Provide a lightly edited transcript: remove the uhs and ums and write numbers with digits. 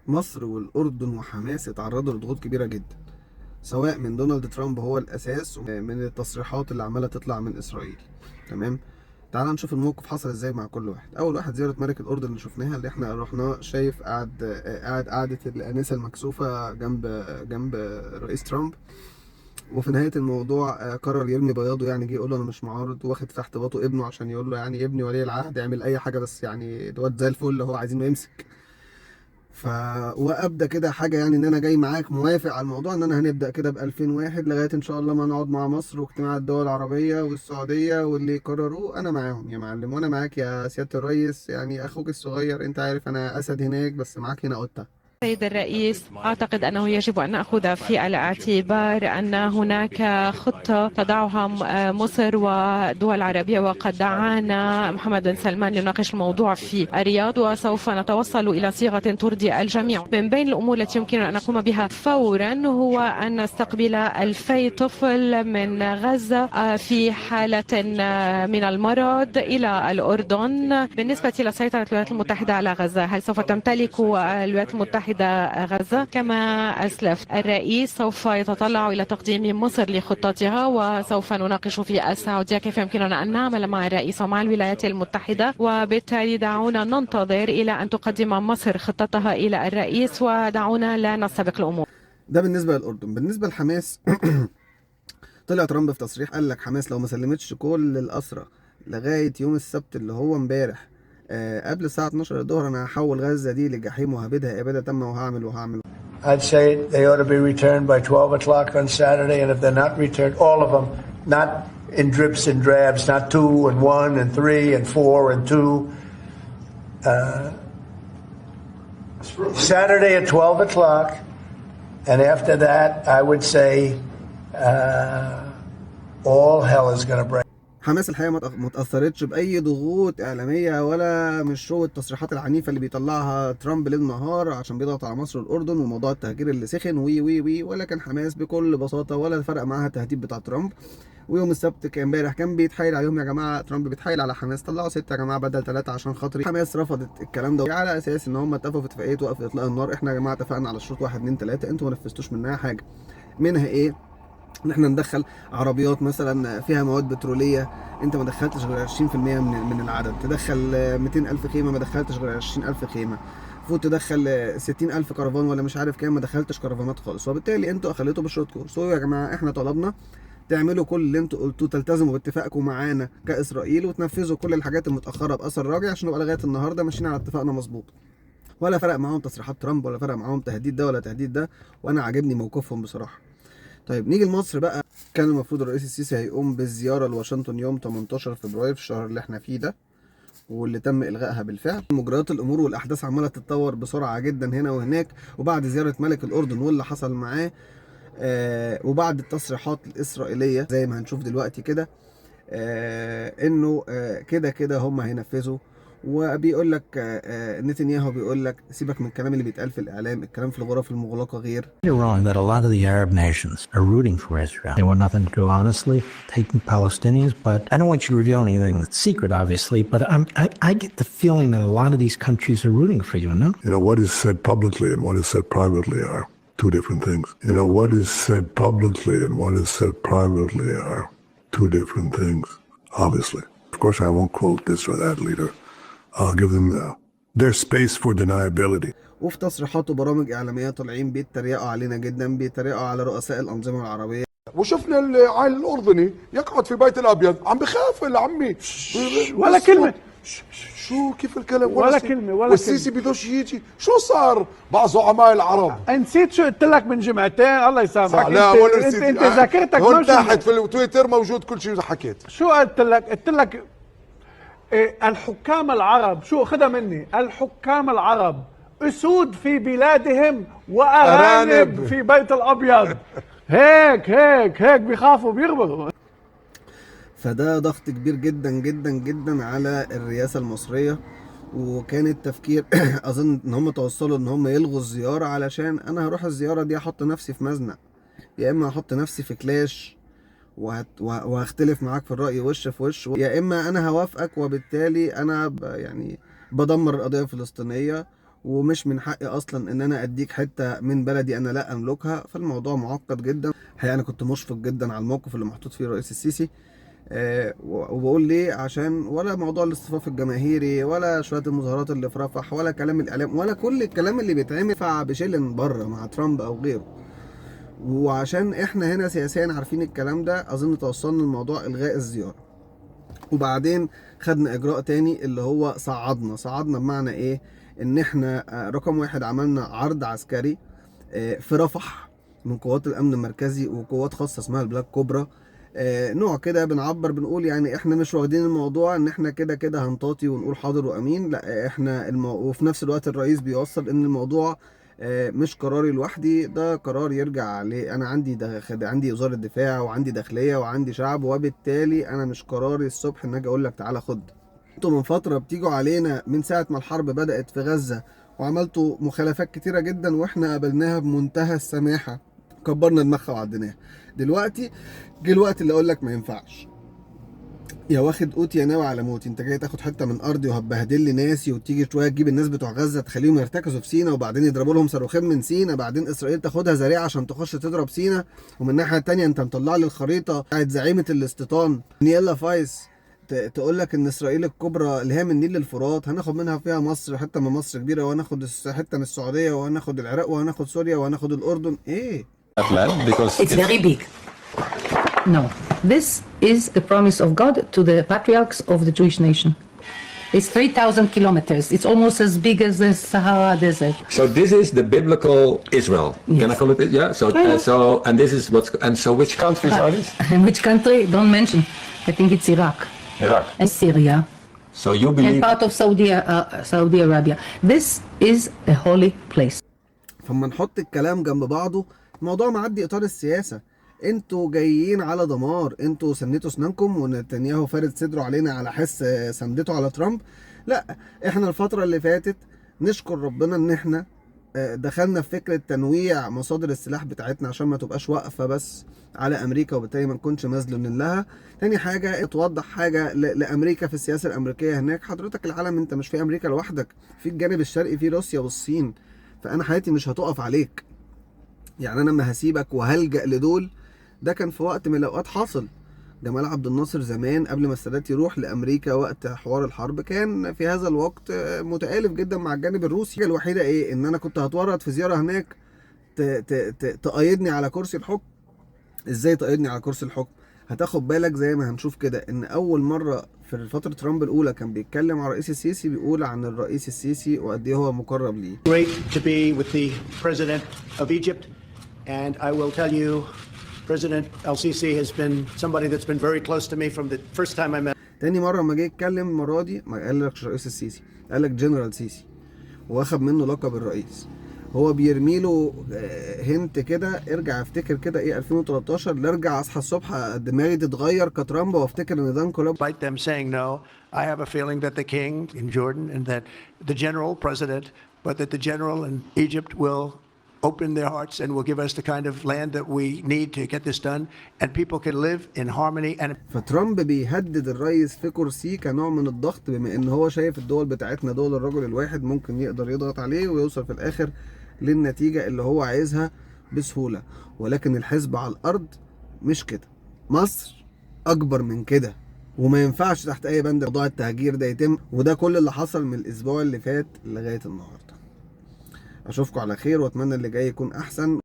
مصر والأردن وحماس اتعرضوا لضغوط كبيرة جدا، سواء من دونالد ترامب هو الأساس ومن التصريحات اللي عمالة تطلع من إسرائيل. تمام. تعال نشوف الموقف حصل ازاي مع كل واحد. أول واحد زيارة ملك الأردن اللي شفناها، اللي احنا رحنا، شايف قاعد قعدة الآنسة المكسوفة جنب رئيس ترامب. وفي نهاية الموضوع قرر يرمي بياضه، يعني جه يقول له أنا مش معارض، واخد في احتباطه ابنه عشان يقول له يعني ابني ولي العهد اعمل أي حاجة، بس يعني الواد زي الفل اللي هو عايزينه يمسك. ف وابدا كده حاجه، يعني ان انا جاي معاك موافق على الموضوع، ان انا هنبدا كده ب 2001 لغايه ان شاء الله ما نقعد مع مصر واجتماع الدول العربيه والسعوديه واللي يقرروه انا معاهم يا معلم، وانا معاك يا سياده الريس، يعني اخوك الصغير، انت عارف انا اسد هناك بس معاك هنا قطه. سيد الرئيس، أعتقد أنه يجب أن نأخذ في الاعتبار أن هناك خطة تضعها مصر ودول عربية، وقد دعانا محمد بن سلمان لنناقش الموضوع في الرياض، وسوف نتوصل إلى صيغة ترضي الجميع. من بين الأمور التي يمكن أن نقوم بها فورا هو أن نستقبل 2000 طفل من غزة في حالة من المرض إلى الأردن. بالنسبة لسيطرة الولايات المتحدة على غزة، هل سوف تمتلك الولايات المتحدة غزة؟ كما أسلف الرئيس، سوف يتطلع إلى تقديم مصر لخطتها، وسوف نناقش في السعودية كيف يمكننا أن نعمل مع الرئيس ومع الولايات المتحدة. وبالتالي دعونا ننتظر إلى أن تقدم مصر خطتها إلى الرئيس، ودعونا لا نستبق الأمور. ده بالنسبه للاردن. بالنسبه لحماس طلع ترامب في تصريح قال لك حماس لو ما سلمتش كل الاسرى لغايه يوم السبت اللي هو امبارح قبل الساعه 12 الظهر، انا هحول غزه دي لجحيم وهبدها اباده تامه وهعمل. I'd say they ought to be returned by 12 o'clock on Saturday, and if they're not returned, all of them, not in drips and drabs, not 2 and 1 and 3 and 4 and 2. Saturday at 12 o'clock, and after that, I would say all hell is going to break. حماس الحقيقه ما اتاثرتش باي ضغوط اعلاميه ولا من شو التصريحات العنيفه اللي بيطلعها ترامب ليل نهار عشان بيضغط على مصر والاردن وموضوع التهجير اللي سخن وي وي وي، ولكن حماس بكل بساطه ولا فرق معاها التهديد بتاع ترامب. ويوم السبت كان امبارح كان بيتحايل عليهم، يا جماعه ترامب بيتحايل على حماس طلعوا 6 يا جماعه بدل 3 عشان خاطري. حماس رفضت الكلام ده على اساس ان هم اتفقوا في اتفاقيه وقف اطلاق النار. احنا يا جماعه اتفقنا على شروط 1 2 3، انتوا ما نفذتوش منها حاجه. منها ايه؟ ان احنا ندخل عربيات مثلا فيها مواد بتروليه، انت ما دخلتش غير 20% من العدد. تدخل 200,000 خيمه، ما دخلتش غير 20,000 خيمه. المفروض تدخل 60,000 كرفان ولا مش عارف كام، ما دخلتش كرفانات خالص. وبالتالي انتوا اخليتوا بشروطكم. سو يا جماعه احنا طلبنا تعملوا كل اللي انتوا قلتوه، تلتزموا باتفاقكم معانا كاسرائيل وتنفذوا كل الحاجات المتاخره باثر راجع عشان نبقى لغايه النهارده ماشيين على اتفاقنا مظبوط. ولا فرق معاهم تصريحات ترامب، ولا فرق معاهم تهديد ده ولا تهديد ده، وانا عاجبني موقفهم بصراحه. طيب نيجي لمصر بقى. كان المفروض الرئيس السيسي هيقوم بالزيارة لواشنطن يوم 18 فبراير في الشهر اللي احنا فيه ده، واللي تم إلغائها بالفعل. مجريات الأمور والأحداث عمالة تتطور بسرعة جدا هنا وهناك، وبعد زيارة ملك الأردن واللي حصل معاه وبعد التصريحات الإسرائيلية زي ما هنشوف دلوقتي كده إنه كده كده هم هينفذوا. وبيقول لك نتنياهو بيقول لك سيبك من الكلام اللي بيتقال في الإعلام، الكلام في الغرف المغلقة غير. You're wrong that a lot of the Arab nations are rooting for Israel. They want nothing to do, honestly, taking Palestinians. But I don't want you to reveal anything that's secret, obviously. But I get the feeling that a lot of these countries are rooting for you, no? You know, what is said publicly and what is said privately are two different things. You know, what is said publicly and what is said privately are two different things, obviously. Of course, I won't quote this or that leader. I'll give them their space for deniability. وفي تصريحات وبرامج إعلامية طالعين بيتريقوا علينا جدا، بيتريقوا على رؤساء الأنظمة العربية. وشفنا العائل الأردني يقعد في بيت الأبيض عم بخاف لعمي ولا كلمة. شو كيف الكلام ولا كلمة ولا والسيسي بدوش يجي. شو صار بعض زعماء العرب؟ نسيت شو قلت لك من جمعتين، الله يسامحك. لا ولا نسيت. انت ذاكرتك هون موجودة. تحت في التويتر موجود كل شيء حكيت. شو قلت لك؟ قلت لك الحكام العرب، شو خدها مني، الحكام العرب أسود في بلادهم وأرانب في بيت الأبيض. هيك بيخافوا بيغبروا. فده ضغط كبير جدا جدا جدا على الرئاسة المصرية. وكان التفكير اظن ان هم توصلوا ان هم يلغوا الزيارة، علشان انا هروح الزيارة دي احط نفسي في مزنق، يا اما احط نفسي في كلاش وهختلف معاك في الرأي وش في وش، يا اما انا هوافقك وبالتالي انا يعني بدمر القضية الفلسطينية ومش من حقي اصلا ان انا اديك حته من بلدي انا لا املكها. فالموضوع معقد جدا. الحقيقه انا كنت مشفق جدا على الموقف اللي محطوط فيه الرئيس السيسي. وبقول ليه؟ عشان ولا موضوع الاصطفاف الجماهيري، ولا شويه المظاهرات اللي في رفح، ولا كلام الاعلام، ولا كل الكلام اللي بيتعمل بشيلن بره مع ترامب او غيره. وعشان احنا هنا سياسيا عارفين الكلام ده، اظن توصلنا لموضوع الغاء الزياره. وبعدين خدنا اجراء تاني اللي هو صعدنا بمعنى ايه؟ ان احنا رقم واحد عملنا عرض عسكري في رفح من قوات الامن المركزي وقوات خاصه اسمها البلاك كوبرا. نوع كده بنعبر بنقول يعني احنا مش واخدين الموضوع ان احنا كده كده هنطاطي ونقول حاضر وامين، لا احنا وفي نفس الوقت الرئيس بيوصل ان الموضوع مش قراري لوحدي، ده قرار يرجع انا عندي وزارة دفاع وعندي داخلية وعندي شعب، وبالتالي انا مش قراري الصبح ان اجي اقول لك تعالى خد. انتوا من فترة بتيجوا علينا من ساعة ما الحرب بدأت في غزة وعملتوا مخالفات كتيرة جدا واحنا قابلناها بمنتهى السماحة، كبرنا دماغها وعديناها. دلوقتي جه الوقت اللي اقول لك ما ينفعش، يا واخد قوتي يا ناوي على موتي. انت جاي تاخد حته من ارضي وهتبهدل لي ناسي، وتيجي شويه تجيب الناس بتوع غزه تخليهم يرتكزوا في سينا، وبعدين يضربوا لهم صاروخين من سينا، بعدين اسرائيل تاخدها ذريعه عشان تخش تضرب سينا. ومن الناحيه الثانيه انت مطلع لي الخريطه بتاعت زعيمه الاستيطان نيلا فايس تقول لك ان اسرائيل الكبرى اللي هي من النيل للفرات هناخد منها فيها مصر، حته من مصر كبيره، وهناخد حته من السعوديه، وهناخد العراق، وهناخد سوريا، وهناخد الاردن. ايه؟ It's very big. No, this is the promise of God to the patriarchs of the Jewish nation. It's 3,000 kilometers. It's almost as big as the Sahara Desert. So this is the biblical Israel. Yes. Can I call it? Yeah. And this is so which countries are these? And which country? Don't mention. I think it's Iraq Iraq. and Syria So you and believe part of Saudi Arabia. This is a holy place. فما نحط الكلام جنب بعضه، الموضوع معدي اطار السياسه. انتوا جايين على دمار، انتوا سندتوا اسنانكم ونتنياهو فارد صدره علينا على حس سندته على ترامب. لا، احنا الفتره اللي فاتت نشكر ربنا ان احنا دخلنا في فكره تنويع مصادر السلاح بتاعتنا عشان ما تبقاش واقفه بس على امريكا، وبالتالي ما نكونش مذلولين لها. تاني حاجه توضح حاجه لامريكا في السياسه الامريكيه هناك. حضرتك العالم انت مش في امريكا لوحدك، في الجانب الشرقي في روسيا والصين، فانا حياتي مش هتقف عليك. يعني انا ما هسيبك وهلجأ لدول. ده كان في وقت من الاوقات حاصل. جمال عبد الناصر زمان قبل ما السادات يروح لامريكا وقت حوار الحرب كان في هذا الوقت متآلف جدا مع الجانب الروسي. الوحيده ايه؟ ان انا كنت هتورط في زياره هناك تقيدني على كرسي الحكم. ازاي تقيدني على كرسي الحكم؟ هتاخد بالك زي ما هنشوف كده ان اول مره في فتره ترامب الاولى كان بيتكلم عن الرئيس السيسي، بيقول عن الرئيس السيسي وقد ايه هو مقرب ليه. Great to be with the president of Egypt, and I will tell you, President El-Sisi has been somebody that's been very close to me from the first time I met. تاني مره لما جه يتكلم المره دي ما قالكش الرئيس السيسي، قالك جنرال سيسي، واخد منه لقب الرئيس. هو بيرمي له هنت كده، ارجع افتكر كده ايه 2013، لا ارجع اصحى الصبح دماغي تتغير كترامب وافتكر ان ده انقلاب. Despite them saying no, I have a feeling that the king in Jordan and that the general president, but that the general in Egypt will open their hearts and will give us the kind of land that we need to get this done, and people can live in harmony. And فترامب بيهدد الرئيس في كرسي كنوع من الضغط، بما ان هو شايف الدول بتاعتنا دول الرجل الواحد ممكن يقدر يضغط عليه ويوصل في الاخر للنتيجة اللي هو عايزها بسهولة. ولكن الحزب على الارض مش كده، مصر اكبر من كده، وما ينفعش تحت اي بند موضوع التهجير ده يتم. وده كل اللي حصل من الاسبوع اللي فات لغاية النهاردة. اشوفكم على خير واتمنى اللي جاي يكون احسن.